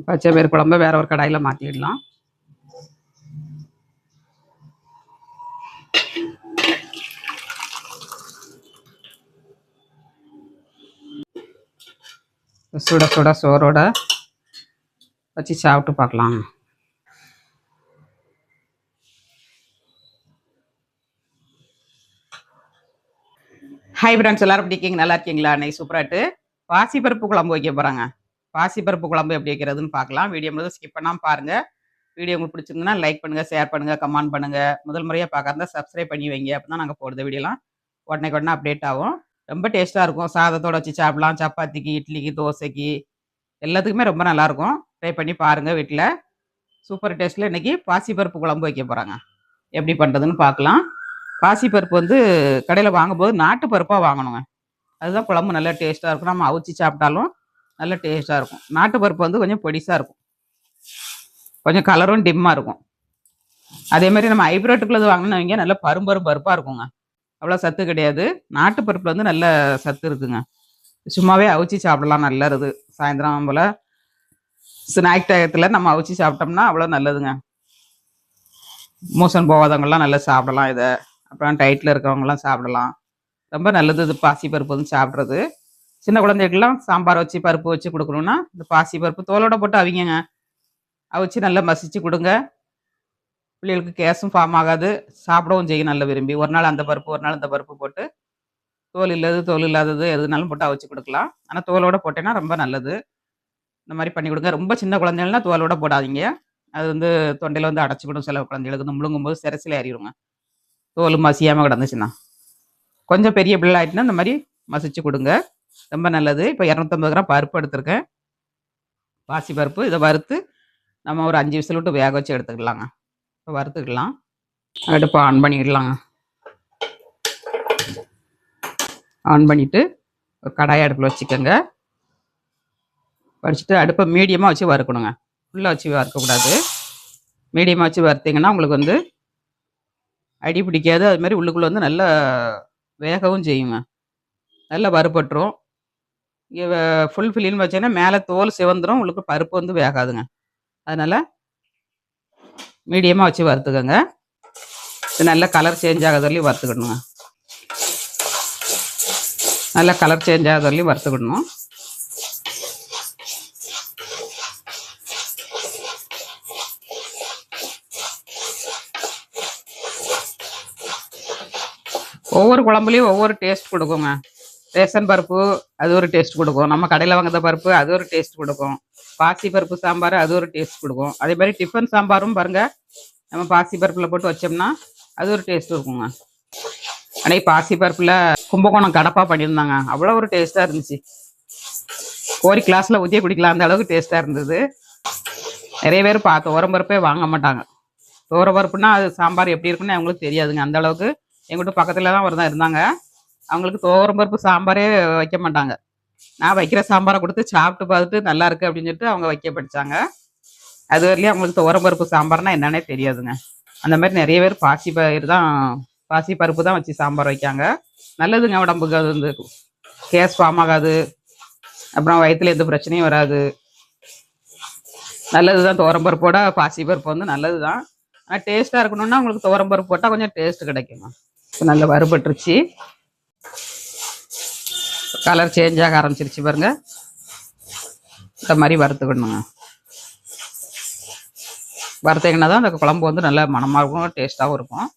பச்சை பயிறு குழம்பு வேற ஒரு கடாயில் மாற்றிடலாம். சுட சுட சோறோட வச்சு சாப்பிட்டு பார்க்கலாம். ஹை ஃப்ரெண்ட்ஸ், எல்லாரும் எப்படி இருக்கீங்க? நல்லா இருக்கீங்களா? அன்னைக்கு சூப்பராட்டு பாசிப்பருப்பு குழம்பு வைக்க போகிறாங்க. பாசிப்பருப்பு குழம்பு எப்படி வைக்கிறதுன்னு பார்க்கலாம். வீடியோ முழுவதும் ஸ்கிப் பண்ணாமல் பாருங்கள். வீடியோ உங்களுக்கு பிடிச்சிருந்ததுன்னா லைக் பண்ணுங்கள், ஷேர் பண்ணுங்கள், கமெண்ட் பண்ணுங்கள். முதல் முறையாக பார்க்கறதா சப்ஸ்கிரைப் பண்ணி வைங்க. அப்போ தான் நாங்கள் போடுற வீடியோலாம் உடனே அப்டேட் ஆகும். ரொம்ப டேஸ்ட்டாக இருக்கும். சாதத்தோடு வச்சு சாப்பிடலாம். சப்பாத்திக்கு, இட்லிக்கு, தோசைக்கு எல்லாத்துக்குமே ரொம்ப நல்லாயிருக்கும். ட்ரை பண்ணி பாருங்கள் வீட்டில். சூப்பர் டேஸ்ட்டில் இன்றைக்கி பாசிப்பருப்பு குழம்பு வைக்க போகிறாங்க. எப்படி பண்ணுறதுன்னு பார்க்கலாம். பாசிப்பருப்பு வந்து கடையில் வாங்கும்போது நாட்டு பருப்பாக வாங்கணுங்க. அதுதான் குழம்பு நல்லா டேஸ்ட்டாக இருக்கும். நம்ம அவிச்சி சாப்பிட்டாலும் நல்லா டேஸ்ட்டாக இருக்கும். நாட்டு பருப்பு வந்து கொஞ்சம் பொடிசாக இருக்கும், கொஞ்சம் கலரும் டிம்மாக இருக்கும். அதேமாதிரி நம்ம ஹைப்ரிட்டுக்குள்ளது வாங்கினோம்னு வைங்க, நல்லா பருப்பாக இருக்குங்க. அவ்வளோ சத்து கிடையாது. நாட்டு பருப்பில் வந்து நல்ல சத்து இருக்குங்க. சும்மாவே அவிச்சி சாப்பிடலாம், நல்லது. சாயந்தரம் போல் ஸ்நாக் டயத்தில் நம்ம அவிச்சி சாப்பிட்டோம்னா அவ்வளோ நல்லதுங்க. மோஷன் போகாதவங்கலாம் நல்லா சாப்பிடலாம் இதை. அப்புறம் டயட்டில் இருக்கிறவங்களாம் சாப்பிடலாம். ரொம்ப நல்லது இது பாசிப்பருப்பு வந்து சாப்பிட்றது. சின்ன குழந்தைகளுக்கெல்லாம் சாம்பார் வச்சு பருப்பு வச்சு கொடுக்கணுன்னா இந்த பாசிப்பருப்பு தோலோட போட்டு அவிங்க. அவிச்சு நல்லா மசிச்சு கொடுங்க. பிள்ளைகளுக்கு கேஸும் ஃபார்ம் ஆகாது, சாப்பிடவும் செய்யும் நல்ல விரும்பி. ஒரு நாள் அந்த பருப்பு, ஒரு நாள் இந்த பருப்பு போட்டு தோல் இல்லாதது எதுனாலும் போட்டு அவிச்சு கொடுக்கலாம். ஆனால் தோலோட போட்டேன்னா ரொம்ப நல்லது. இந்த மாதிரி பண்ணி கொடுங்க. ரொம்ப சின்ன குழந்தைகள்னா தோலோட போடாதீங்க. அது வந்து தொண்டையில் வந்து அடைச்சிக்கிடும். சில குழந்தைகளுக்கு வந்து முழுங்கும்போது சிரசில் ஏறிடுங்க, தோல் மசியாமல் கிடந்துச்சுன்னா. கொஞ்சம் பெரிய பிள்ளை ஆகிட்டுனா இந்த மாதிரி மசிச்சு கொடுங்க, ரொம்ப நல்லது. இப்போ 250 கிராம் பருப்பு எடுத்துருக்கேன், பாசி பருப்பு. இதை வறுத்து நம்ம ஒரு 5 விசில் விட்டு வேக வச்சு எடுத்துக்கலாங்க. இப்போ வறுத்துக்கலாம். அடுப்பை ஆன் பண்ணிடலாங்க. ஆன் பண்ணிவிட்டு ஒரு கடாய் அடுப்பில் வச்சுக்கோங்க. வச்சுட்டு அடுப்பை மீடியமாக வச்சு வறுக்கணுங்க. ஃபுல்லாக வச்சு வறுக்கக்கூடாது. மீடியமாக வச்சு வறுத்திங்கன்னா உங்களுக்கு வந்து அடி பிடிக்காது. அதுமாதிரி உள்ளுக்குள்ளே வந்து நல்லா வேகவும் செய்யுங்க, நல்லா வறுபட்டுரும். ஃபுல் ஃபில்லின்னு வச்சேன்னா மேலே தோல் சிவந்துடும், உங்களுக்கு பருப்பு வந்து வேகாதுங்க. அதனால் மீடியமாக வச்சு வறுத்துக்கோங்க. இது நல்லா கலர் சேஞ்ச் ஆகாத வரையும் வறுத்துக்கணுங்க. நல்லா கலர் சேஞ்ச் ஆகாத வரையும் வறுத்துக்கணும். ஒவ்வொரு குழம்புலையும் ஒவ்வொரு டேஸ்ட் கொடுக்குங்க. ரேஷன் பருப்பு அது ஒரு டேஸ்ட் கொடுக்கும், நம்ம கடையில் வாங்குற பருப்பு அது ஒரு டேஸ்ட் கொடுக்கும், பாசி பருப்பு சாம்பார் அது ஒரு டேஸ்ட் கொடுக்கும். அதே மாதிரி டிஃபன் சாம்பாரும் பாருங்கள், நம்ம பாசி பருப்பில் போட்டு வச்சோம்னா அது ஒரு டேஸ்ட் இருக்குங்க. ஆனால் பாசி பருப்பில் கும்பகோணம் கடப்பாக பண்ணியிருந்தாங்க, அவ்வளோ ஒரு டேஸ்ட்டாக இருந்துச்சு. கோரி கிளாஸில் ஊற்றியே குடிக்கலாம், அந்த அளவுக்கு டேஸ்ட்டாக இருந்தது. நிறைய பேர் துவரம் பருப்பே வாங்க மாட்டாங்க. துவரம் பருப்புனா அது சாம்பார் எப்படி இருக்குன்னு அவங்களுக்கு தெரியாதுங்க. அந்த அளவுக்கு எங்கிட்ட பக்கத்தில் தான் ஒரு தான் இருந்தாங்க, அவங்களுக்கு துவரம் பருப்பு சாம்பாரே வைக்க மாட்டாங்க. நான் வைக்கிற சாம்பாரை கொடுத்து சாப்பிட்டு பார்த்துட்டு நல்லா இருக்குது அப்படின்னு சொல்லிட்டு அவங்க வைக்க படித்தாங்க. அது வரலையும் அவங்களுக்கு துவரம் பருப்பு சாம்பார்னா என்னன்னே தெரியாதுங்க. அந்த மாதிரி நிறைய பேர் பாசி பருப்பு தான் வச்சு சாம்பார் வைக்காங்க. நல்லதுங்க உடம்புக்கு. அது வந்து கேஸ் ஃபார்ம் ஆகாது, அப்புறம் வயிற்றுல எந்த பிரச்சனையும் வராது. நல்லது தான் துவரம் பருப்போட பாசி பருப்பு வந்து நல்லது தான். ஆனால் டேஸ்ட்டாக இருக்கணும்னா உங்களுக்கு துவரம் பருப்பு போட்டால் கொஞ்சம் டேஸ்ட் கிடைக்குங்க. இப்போ நல்லா வறுபட்டுருச்சு, கலர் சேஞ்ச் ஆக ஆரம்பிச்சிருச்சு பாருங்க. இந்த மாதிரி வறுத்துக்கணுங்க. வறுத்தீங்கன்னா தான் அந்த குழம்பு வந்து நல்லா மணமாக இருக்கும், டேஸ்ட்டாகவும் இருக்கும்.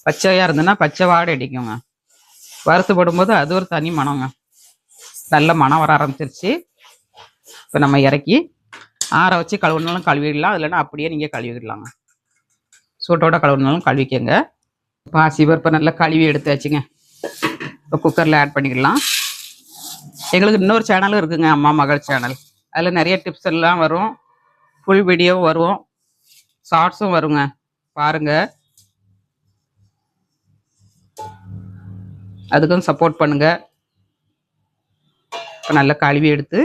பச்சையாக இருந்ததுன்னா பச்சை வாடை அடிக்குங்க. வறுத்து போடும்போது அது ஒரு தனி மணங்க. நல்ல மணம் வர ஆரம்பிச்சிருச்சு. இப்போ நம்ம இறக்கி ஆற வச்சு கழுவுனாலும் கழுவிடலாம், இல்லைன்னா அப்படியே நீங்கள் கழுவிடலாங்க. சூட்டோட கழுவுனாலும் கழுவிக்கங்க. பாசி பருப்பை நல்லா கழுவி எடுத்தாச்சுங்க. இப்போ குக்கரில் ஆட் பண்ணிக்கலாம். எங்களுக்கு இன்னொரு சேனலும் இருக்குங்க, அம்மா மகள் சேனல். அதில் நிறைய டிப்ஸ் எல்லாம் வரும், ஃபுல் வீடியோவும் வரும், ஷார்ட்ஸும் வருங்க, பாருங்கள். அதுக்கும் சப்போர்ட் பண்ணுங்கள். இப்போ நல்லா கழுவி எடுத்து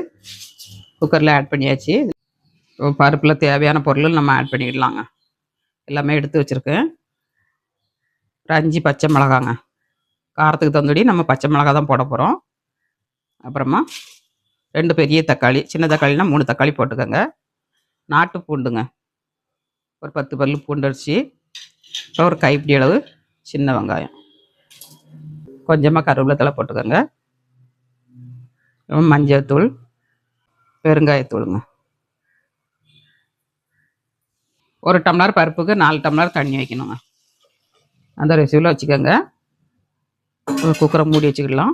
குக்கரில் ஆட் பண்ணியாச்சு. பருப்பில் தேவையான பொருள் நம்ம ஆட் பண்ணிடலாங்க. எல்லாமே எடுத்து வச்சுருக்கேன். ஒரு 5 பச்சை மிளகாங்க, காரத்துக்கு தகுந்தபடி நம்ம பச்சை மிளகா தான் போட போகிறோம். அப்புறமா 2 பெரிய தக்காளி, சின்ன தக்காளினா 3 தக்காளி போட்டுக்கோங்க. நாட்டு பூண்டுங்க, ஒரு 10 பல்லு பூண்டு அடிச்சு, அப்புறம் ஒரு கைப்பிடி அளவு சின்ன வெங்காயம், கொஞ்சமாக கருவேப்பிலை தழை போட்டுக்கோங்க, அப்புறம் மஞ்சள்தூள், பெருங்காயத்தூளுங்க. ஒரு டம்ளர் பருப்புக்கு 4 டம்ளர் தண்ணி வைக்கணுங்க. அந்த ரெசிபியில் வச்சுக்கோங்க. ஒரு குக்கரை மூடி வச்சுக்கிடலாம்.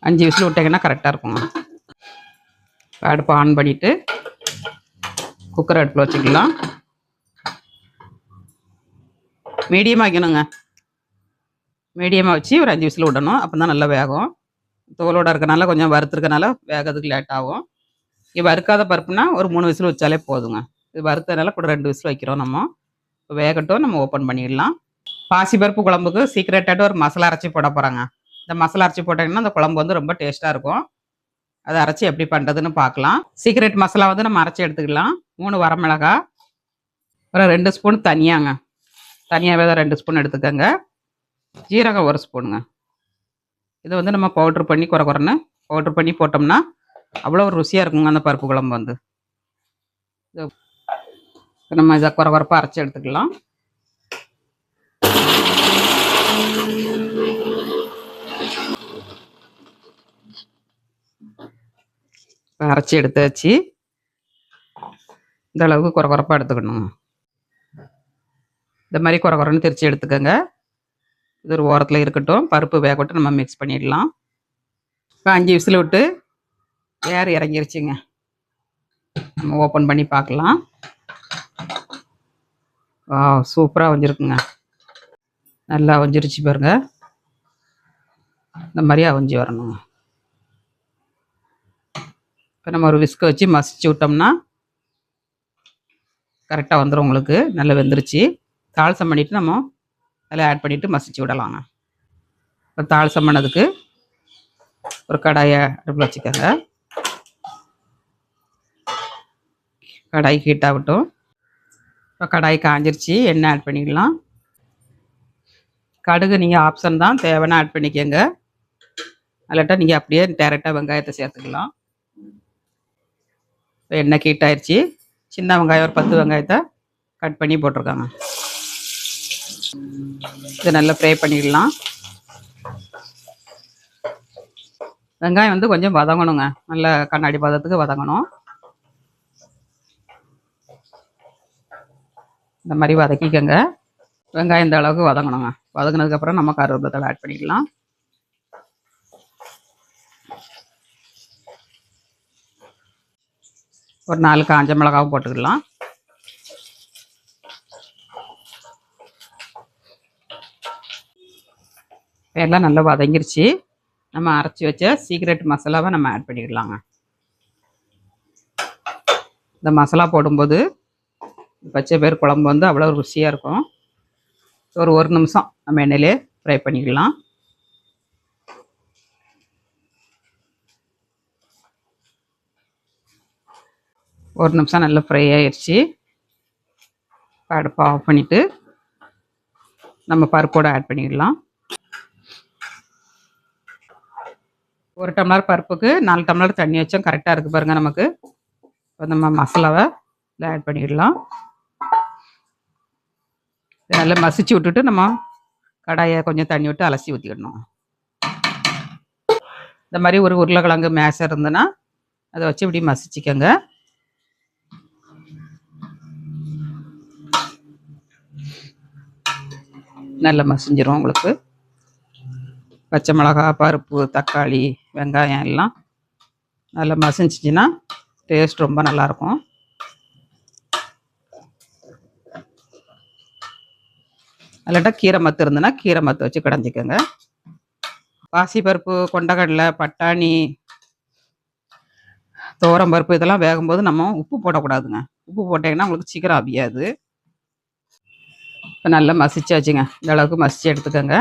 5 விசில் விட்டிங்கன்னா கரெக்டாக இருக்குங்க. அடுப்பை ஆன் பண்ணிவிட்டு குக்கர் அடுப்பில் வச்சுக்கலாம். மீடியமாக வைக்கணுங்க. மீடியமாக வச்சு ஒரு 5 விசில் விடணும். அப்போ தான் நல்லா வேகும். தோலோடு இருக்கனால கொஞ்சம் வறுத்துருக்கனால வேகிறதுக்கு லேட் ஆகும். இது வறுக்காத பருப்புனா ஒரு 3 விசில் வச்சாலே போதுங்க. இது வறுத்ததுனால கூட 2 விசில் வைக்கிறோம் நம்ம. இப்போ வேகட்டும், நம்ம ஓப்பன் பண்ணிடலாம். பாசிப்பருப்பு குழம்புக்கு சீக்ரெட்டாக ஒரு மசாலா அரைச்சி போட போகிறாங்க. இந்த மசாலா அரைச்சி போட்டிங்கன்னா அந்த குழம்பு வந்து ரொம்ப டேஸ்ட்டாக இருக்கும். அதை அரைச்சி எப்படி பண்ணுறதுன்னு பார்க்கலாம். சீக்ரெட் மசாலா வந்து நம்ம அரைச்சி எடுத்துக்கலாம். 3 வரமிளகாய், அப்புறம் 2 ஸ்பூன் தனியாங்க, தனியாகவே தான் 2 ஸ்பூன் எடுத்துக்கோங்க. ஜீரகம் 1 ஸ்பூனுங்க. இதை வந்து நம்ம பவுட்ரு பண்ணி குறைன்னு பவுட்ரு பண்ணி போட்டோம்னா அவ்வளோ ஒரு ருசியாக இருக்குங்க அந்த பருப்பு குழம்பு வந்து. நம்ம இதை குறைப்பாக அரைச்சி எடுத்துக்கலாம். அரைச்சி எடுத்தாச்சு. இந்த அளவுக்கு குறைப்பாக எடுத்துக்கணுங்க. இந்த மாதிரி குறைன்னு திரிச்சு எடுத்துக்கோங்க. இது ஒரு ஓரத்தில் இருக்கட்டும். பருப்பு வேகட்டும், நம்ம மிக்ஸ் பண்ணிடலாம். இப்போ 5 விசில் விட்டு ஏர் இறங்கிருச்சுங்க. நம்ம ஓப்பன் பண்ணி பார்க்கலாம். சூப்பராக வஞ்சிருக்குங்க. நல்லா வஞ்சிருச்சு பாருங்க. இந்த மாதிரி அவிஞ்சி வரணுங்க. இப்போ நம்ம ஒரு விஸ்கை வச்சு மசிச்சு விட்டோம்னா கரெக்டாக வந்துடும் உங்களுக்கு. நல்லா வெந்துருச்சு. தாளிசம் பண்ணிவிட்டு நம்ம அதில் ஆட் பண்ணிவிட்டு மசிச்சு விடலாங்க. இப்போ தாளிசம் பண்ணதுக்கு ஒரு கடாயை அடுப்பில் வச்சுக்கோங்க. கடாய் ஹீட் ஆகட்டும். இப்போ கடாய் காஞ்சிருச்சு. எண்ணெய் ஆட் பண்ணிக்கலாம். கடுகு நீங்கள் ஆப்ஷன் தான், தேவைன்னா ஆட் பண்ணிக்கோங்க. இல்லாட்டா நீங்கள் அப்படியே டேரெக்டாக வெங்காயத்தை சேர்த்துக்கலாம். இப்போ எண்ணெய் ஹீட் ஆயிடுச்சு. சின்ன வெங்காயம் ஒரு 10 வெங்காயத்தை கட் பண்ணி போட்டிருக்காங்க. இதை நல்லா ஃப்ரை பண்ணிடலாம். வெங்காயம் வந்து கொஞ்சம் வதங்கணுங்க. நல்ல கண்ணாடி பதத்துக்கு வதங்கணும். இந்த மாதிரி வதக்கிக்கோங்க. வெங்காயம் இந்த அளவுக்கு வதங்கணுங்க. வதங்கினதுக்கப்புறம் நம்ம கருவேப்பிலை ஆட் பண்ணிக்கலாம். ஒரு 4 காஞ்ச மிளகாவும் போட்டுக்கலாம். எல்லாம் நல்லா வதங்கிருச்சு. நம்ம அரைச்சி வச்ச சீக்ரெட் மசாலாவை நம்ம ஆட் பண்ணிக்கலாங்க. இந்த மசாலா போடும்போது பச்சை பயிர் குழம்பு வந்து அவ்வளோ ருசியாக இருக்கும். ஒரு நிமிஷம் நம்ம எண்ணெயிலே ஃப்ரை பண்ணிக்கலாம். ஒரு நிமிஷம் நல்லா ஃப்ரை ஆயிடுச்சு. அடுப்பை ஆஃப் பண்ணிவிட்டு நம்ம பருப்போடு ஆட் பண்ணிடலாம். 1 டம்ளர் பருப்புக்கு 4 டம்ளர் தண்ணி வச்சோம். கரெக்டாக இருக்குது பாருங்கள் நமக்கு. இப்போ நம்ம மசாலாவை இதில் ஆட் பண்ணிடலாம். நல்லா மசிச்சு விட்டுட்டு நம்ம கடாயை கொஞ்சம் தண்ணி விட்டு அலசி ஊற்றிக்கிடணும். இந்த மாதிரி ஒரு உருளைக்கிழங்கு மேஷர் இருந்ததுன்னா அதை வச்சு இப்படி மசிச்சுக்கோங்க. நல்லா மசிஞ்சிரும் உங்களுக்கு. பச்சை மிளகாய், பருப்பு, தக்காளி, வெங்காயம் எல்லாம் நல்லா மசிஞ்சிச்சின்னா டேஸ்ட் ரொம்ப நல்லாயிருக்கும். இல்லாட்டா கீரை மத்து இருந்ததுன்னா கீரை மத்து வச்சு கடைஞ்சிக்கோங்க. பாசிப்பருப்பு, கொண்டக்கடலை, பட்டாணி, துவரம் பருப்பு இதெல்லாம் வேகும்போது நம்ம உப்பு போடக்கூடாதுங்க. உப்பு போட்டிங்கன்னா உங்களுக்கு சீக்கிரம் அவியாது. இப்போ நல்லா மசிச்சாச்சுங்க. இந்த அளவுக்கு மசிச்சு எடுத்துக்கோங்க.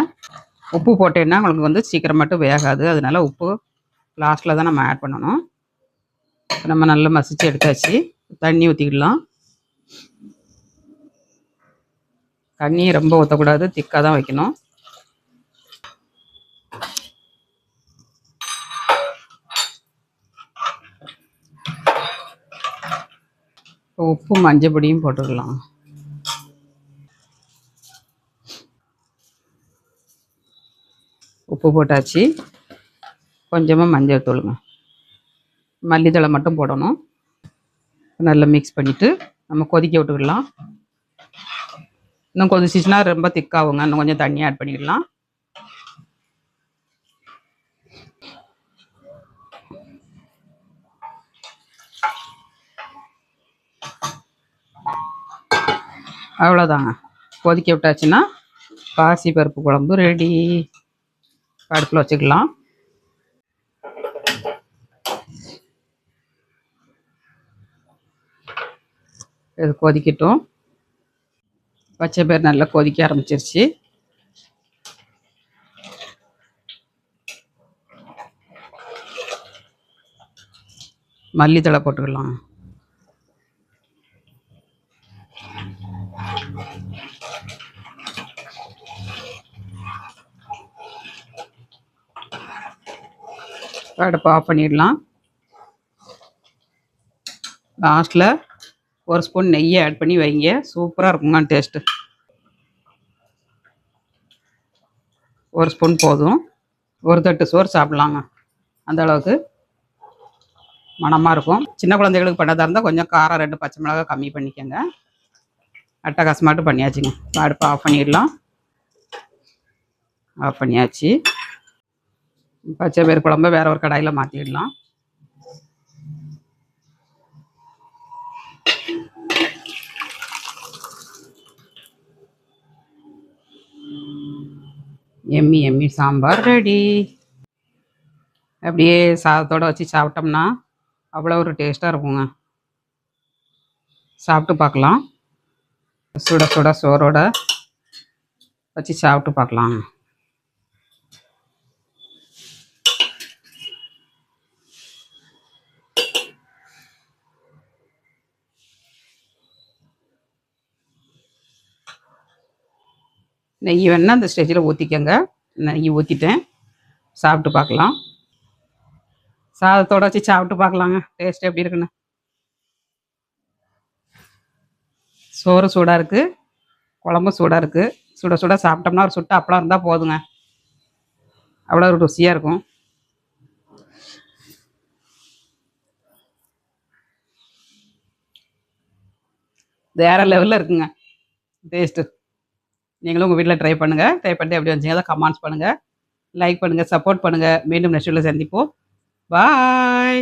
உப்பு போட்டேன்னா உங்களுக்கு வந்து சீக்கிரம் மட்டும் வேகாது. அதனால உப்பு லாஸ்ட்டில் தான் நம்ம ஆட் பண்ணணும். நம்ம நல்லா மசிச்சு எடுத்தாச்சு. தண்ணி ஊற்றிக்கிடலாம். தண்ணி ரொம்ப ஊற்றக்கூடாது, திக்காக தான் வைக்கணும். உப்பு மஞ்சள் பொடியும் போட்டுக்கலாம். உப்பு போட்டாச்சு. கொஞ்சமாக மஞ்சள் தூளுங்க, மல்லித்தழை மட்டும் போடணும். நல்லா மிக்ஸ் பண்ணிவிட்டு நம்ம கொதிக்க விட்டுக்கலாம். இன்னும் கொதிச்சிச்சுன்னா ரொம்ப திக்காகுங்க, இன்னும் கொஞ்சம் தண்ணி ஆட் பண்ணிக்கலாம். அவ்வளோதாங்க, கொதிக்க விட்டாச்சுன்னா பாசி பருப்பு குழம்பு ரெடி. அடுப்பில் வச்சுக்கலாம். இது கொதிக்கட்டும். பச்சை பயிறு நல்லா கொதிக்க ஆரம்பிச்சிருச்சு. மல்லித்தழை போட்டுக்கலாம். அடுப்பு ஆஃப் பண்ணிடலாம். லாஸ்ட்டில் ஒரு ஸ்பூன் நெய்யை ஆட் பண்ணி வைங்க, சூப்பராக இருக்குங்க டேஸ்ட்டு. ஒரு ஸ்பூன் போதும், ஒரு தட்டு சோறு சாப்பிட்லாங்க. அந்த அளவுக்கு மணமாக இருக்கும். சின்ன குழந்தைகளுக்கு பண்ணதாக இருந்தால் கொஞ்சம் காரம் 2 பச்சை மிளகாய் கம்மி பண்ணிக்கோங்க. அட்டகாசமாட்டு பண்ணியாச்சுங்க. அடுப்பு ஆஃப் பண்ணிடலாம். ஆஃப் பண்ணியாச்சு. பச்சை பயிறு குழம்பை வேற ஒரு கடாயில் மாற்றிடலாம். எம்மி எம்மி சாம்பார் ரெடி. அப்படியே சாதத்தோடு வச்சு சாப்பிட்டோம்னா அவ்வளோ ஒரு டேஸ்ட்டாக இருக்குங்க. சாப்பிட்டு பார்க்கலாம். சுட சுட சோறோட வச்சு சாப்பிட்டு பார்க்கலாம். நெய் வேணால் அந்த ஸ்டேஜில் ஊற்றிக்கங்க. நெய் ஊற்றிட்டேன். சாப்பிட்டு பார்க்கலாம். சாதத்தோடு வச்சு சாப்பிட்டு பார்க்கலாங்க, டேஸ்ட் எப்படி இருக்குன்னு. சோறு சூடாக இருக்குது, குழம்பு சூடாக இருக்குது. சுட சுட சாப்பிட்டோம்னா ஒரு சுட்ட அப்பளம் இருந்தால் போதுங்க, அவ்வளோ ஒரு ருசியாக இருக்கும். வேறு லெவலில் இருக்குங்க டேஸ்ட்டு. நீங்களும் உங்கள் வீட்டில் ட்ரை பண்ணுங்கள். ட்ரை பண்ணிட்டு எப்படி வந்துச்சிங்க அதை கமெண்ட்ஸ் பண்ணுங்கள், லைக் பண்ணுங்கள், சப்போர்ட் பண்ணுங்கள். மீண்டும் நெக்ஸ்ட் வீடியோவில் சந்திப்போம். பாய்.